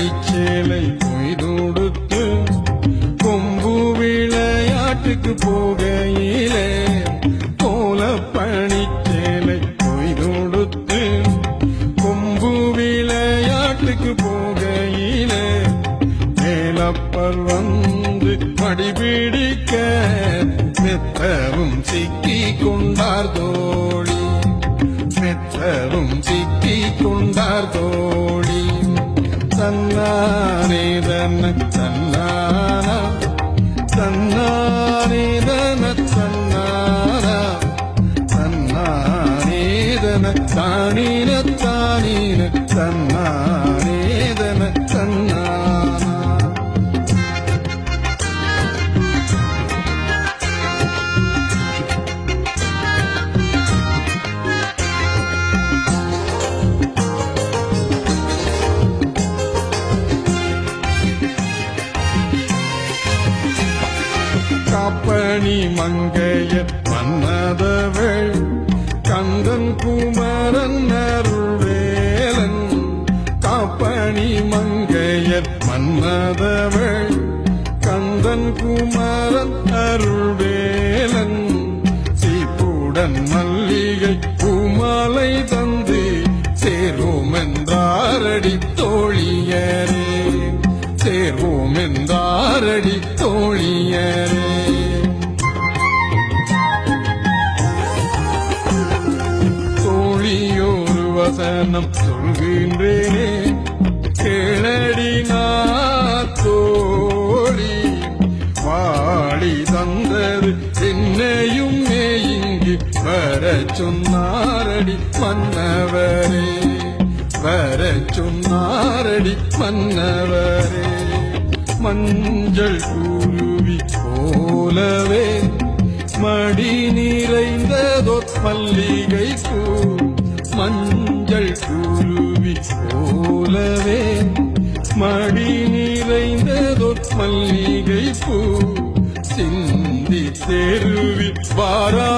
பணிச்சேலை கொய்தொடுத்து கொம்பு விளையாட்டுக்கு போகையிலே கோல பணிச்சேலை கொய்தொடுத்து கொம்பு விளையாட்டுக்கு போகையிலே மேலப்பர் வந்து மடிபிடிக்க மெத்தவும் சிக்கி கொண்டார் தோழி மெத்தவும் சிக்கி கொண்டார் தோழி தன்னானே தன்ன தன்னானா தன்னானே தன தன்னானா தன்னானே தன தானின தானின தன்னானே தன தன்னானா காப்பணி மங்கையர் மன்னதவள் கந்தன் குமரன் அருள்வேலன் காப்பணி மங்கையர் மன்னதவள் கந்தன் குமரன் அருள்வேலன் சீப்புடன் மல்லிகை பூமாலை தந்து சேர்வோம் என்றாரடி தோழியரே சேர்வோம் என்றாரடி தோழியரே தோழியோரு வசனம் சொல்கின்றேனே கேளடி தோழி வாழி தந்தது என்னையும் இங்கு வர சொன்னாரடி மன்னவரே வர சொன்னாரடி மன்னவரே மஞ்சள் குருவி போலவே மடி நிறைந்ததோ மல்லிகை பூ மஞ்சள் குருவி போலவே மடி நிறைந்ததோ மல்லிகை பூ சிந்தி தெருவி வாரா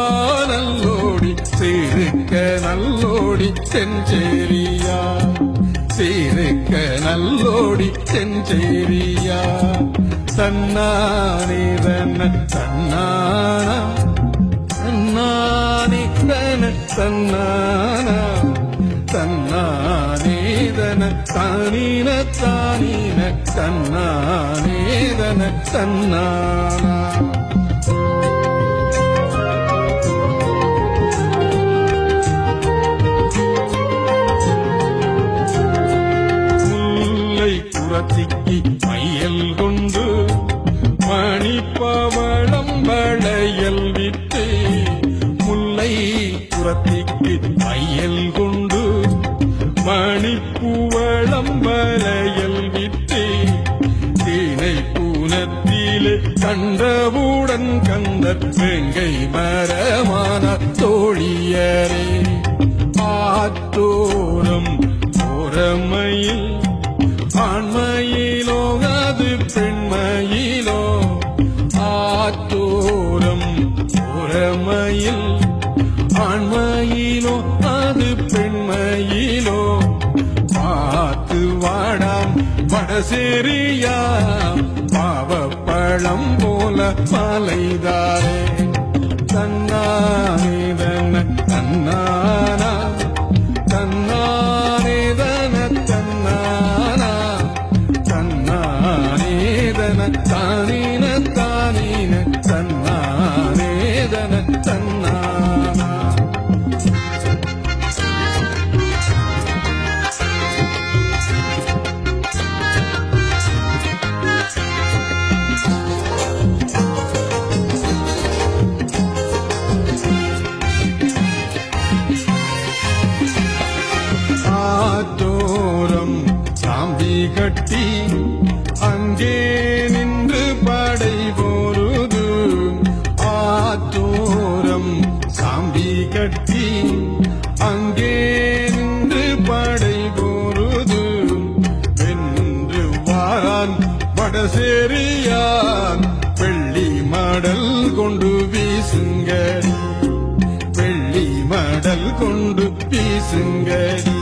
நல்லோடி சேர்க்க நல்லோடி செஞ்சேரியா சேர்க்க நல்லோடி செஞ்சேரியா தன்னானே தன்ன தன்னானா தன்னானே தன தன்னானா தன்னானே தன தானின தானின தன்னானே தன தன்னானா புறத்திக்கு மையல் கொண்டு மணிப்பவளம் வளையல் விட்டு முல்லை புறத்திக்கு மையல் கொண்டு மணிப்புவளம் வளையல் விட்டு தீனை பூனத்திலே கண்டவுடன் கந்தர் வெங்கை மரமான தோழியரே ஆத்தோரம் ஓரமையில் ஆண்மையிலோ அது பெண்மையிலோ ஆத்தோரம் ஓரமையில் ஆண்மையிலோ அது பெண்மையிலோ பார்த்து வாடாம் வடசேரியா பாவப்பழம் போல மலைதாரே தன்னானே தன தன்னானா தன்னானே தன தன்னானா தன்னானே தன தானின தானின தன்னானே தன தன்னானா ஆத்தோரம் சாம்பி கட்டி அங்கே நின்று படை போருது ஆத்தோரம் சாம்பி கட்டி அங்கே நின்று படை போருது வென்று வாரான் வடசேரியான் வெள்ளி மடல் கொண்டு வீசுங்கடி வெள்ளி மடல் கொண்டு வீசுங்கடி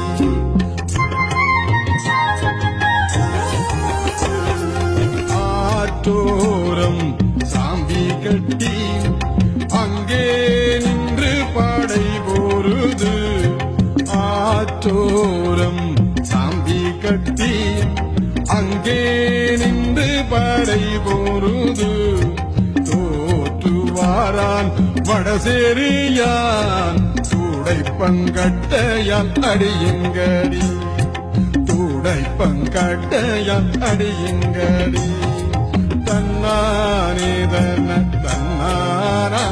அங்கே நின்று படை பொருது தோற்றுவாரான் வடசேரியான் துடைப்பங்கட்டையால் அடியுங்கடி துடைப்பங்கட்டையால் அடியுங்கடி தன்னானேதன தன்னானா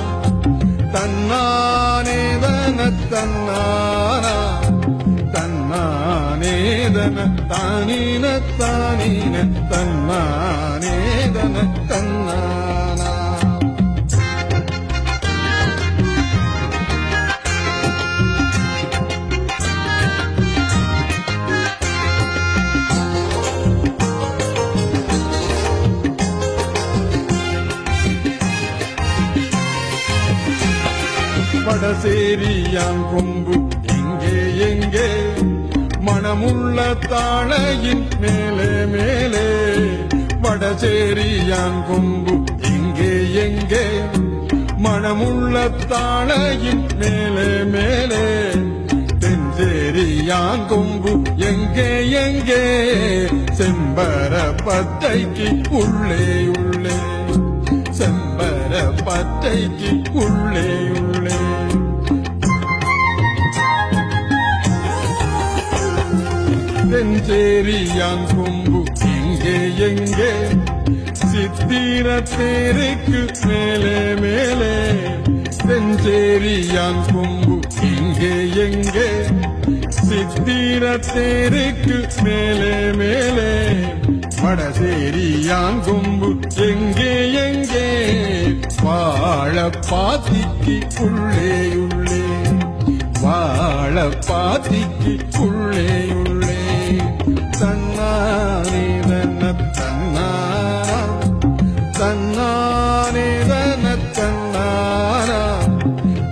தன்னானேதன தன்னானா தன்னானேதன தானின தானின தன்னானேதன தன்னானா வடசேரியான் கொம்பு எங்கே எங்கே மனமுள்ள தாழையின் மேலே மேலே வடசேரியான் கொம்பு எங்கே எங்கே மனமுள்ள தாழையின் மேலே மேலே தென்சேரியான் கொம்பு எங்கே எங்கே செம்பர பத்தைக்கு உள்ளே உள்ளே செம்பர பத்தைக்கு உள்ளே உள்ளே தென்சேரியான் கொம்பு எங்கே எங்கே சித்திர தேருக்கு மேலே மேலே தென்சேரியான் கொம்பு எங்கே எங்கே சித்திர தேருக்கு மேலே மேலே வடசேரியான் கொம்பு எங்கே எங்கே வாழ பாத்திக்கு உள்ளே உள்ளே வாழ பாத்திக்கு உள்ளே உள்ளே தன்னானேதன தன்னானா தன்னானேதன தன்னானா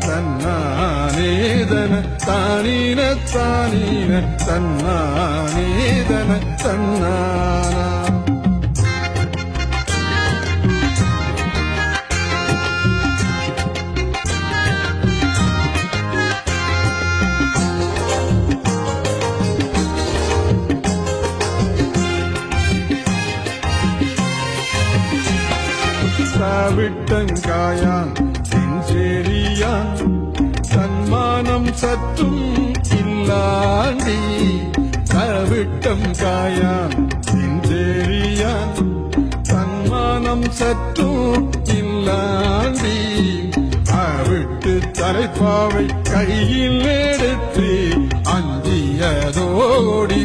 தன்னானேதன தானின தானின தன்னானேதன தன்னானா விட்டங்காயான் தென்சேரியான் சன்மானம் சற்றும் இல்லாண்டி தவிட்டம் காயான் தென்சேரியான் சன்மானம் சற்றும் இல்லாண்டி அவிட்டு தலைப்பாவை கையில் எடுத்து அஞ்சியதோடி